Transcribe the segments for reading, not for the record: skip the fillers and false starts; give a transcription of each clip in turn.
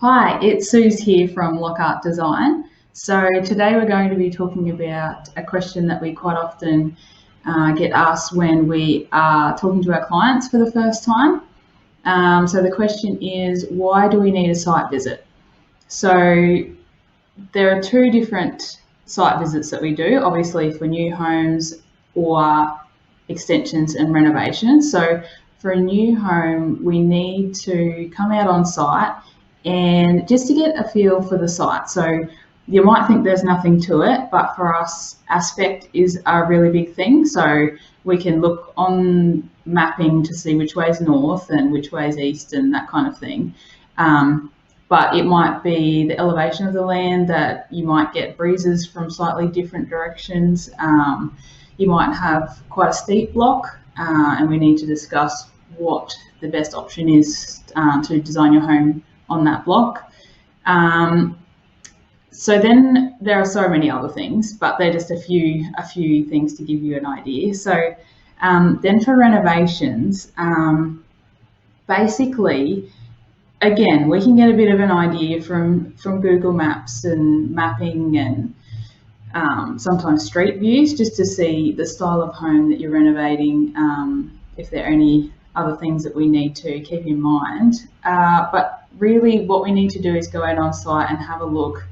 Hi, it's Suze here from Lockhart Design. So today we're going to be talking about a question that we quite often get asked when we are talking to our clients for the first time. So the question is, why do we need a site visit? So there are two different site visits that we do, obviously for new homes or extensions and renovations. So for a new home, we need to come out on site and just to get a feel for the site. So you might think there's nothing to it, but for us, aspect is a really big thing. So we can look on mapping to see which way is north and which way is east and that kind of thing. But it might be the elevation of the land that you might get breezes from slightly different directions. You might have quite a steep block, and we need to discuss what the best option is to design your home on that block. So then there are so many other things, but they're just a few things to give you an idea. So then for renovations, basically, again, we can get a bit of an idea from Google Maps and mapping and sometimes street views, just to see the style of home that you're renovating, if there are any other things that we need to keep in mind. But really what we need to do is go out on site and have a look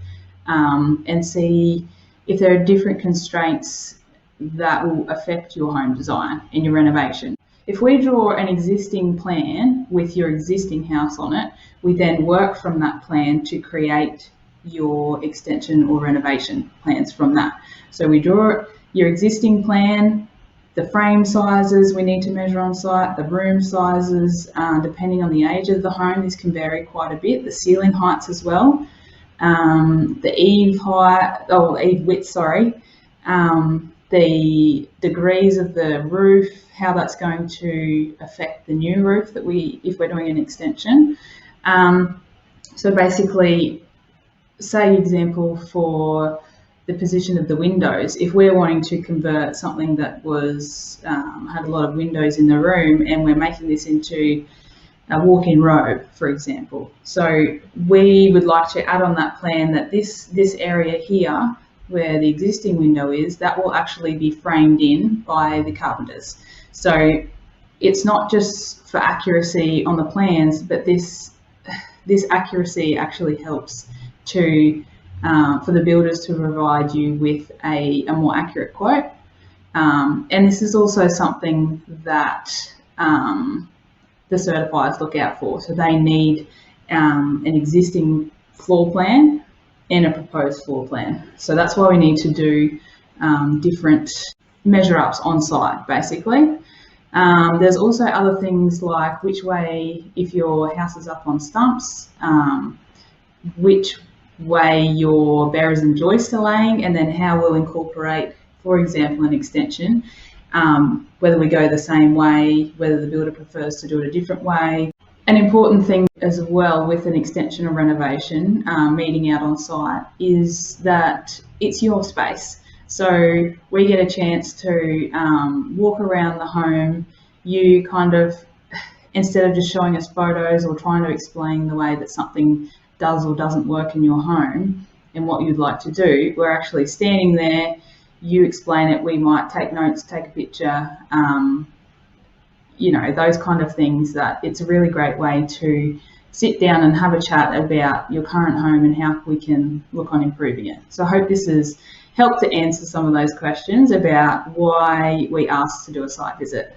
and see if there are different constraints that will affect your home design in your renovation. If we draw an existing plan with your existing house on it, we then work from that plan to create your extension or renovation plans from that. So we draw your existing plan, the frame sizes we need to measure on site, the room sizes, depending on the age of the home, this can vary quite a bit, the ceiling heights as well, the eave width, the degrees of the roof, how that's going to affect the new roof that if we're doing an extension. So basically, say example for the position of the windows, if we're wanting to convert something that was had a lot of windows in the room and we're making this into a walk-in robe, for example. So we would like to add on that plan that this area here, where the existing window is, that will actually be framed in by the carpenters. So it's not just for accuracy on the plans, but this accuracy actually helps to for the builders to provide you with a more accurate quote. And this is also something that the certifiers look out for. So they need an existing floor plan and a proposed floor plan. So that's why we need to do different measure ups on site, basically. There's also other things like which way, if your house is up on stumps, which way your bearers and joists are laying, and then how we'll incorporate, for example, an extension, whether we go the same way, whether the builder prefers to do it a different way. An important thing as well with an extension or renovation, meeting out on site, is that it's your space. So we get a chance to walk around the home. You kind of, instead of just showing us photos or trying to explain the way that something does or doesn't work in your home and what you'd like to do, we're actually standing there, you explain it, we might take notes, take a picture, those kind of things. That it's a really great way to sit down and have a chat about your current home and how we can look on improving it. So I hope this has helped to answer some of those questions about why we asked to do a site visit.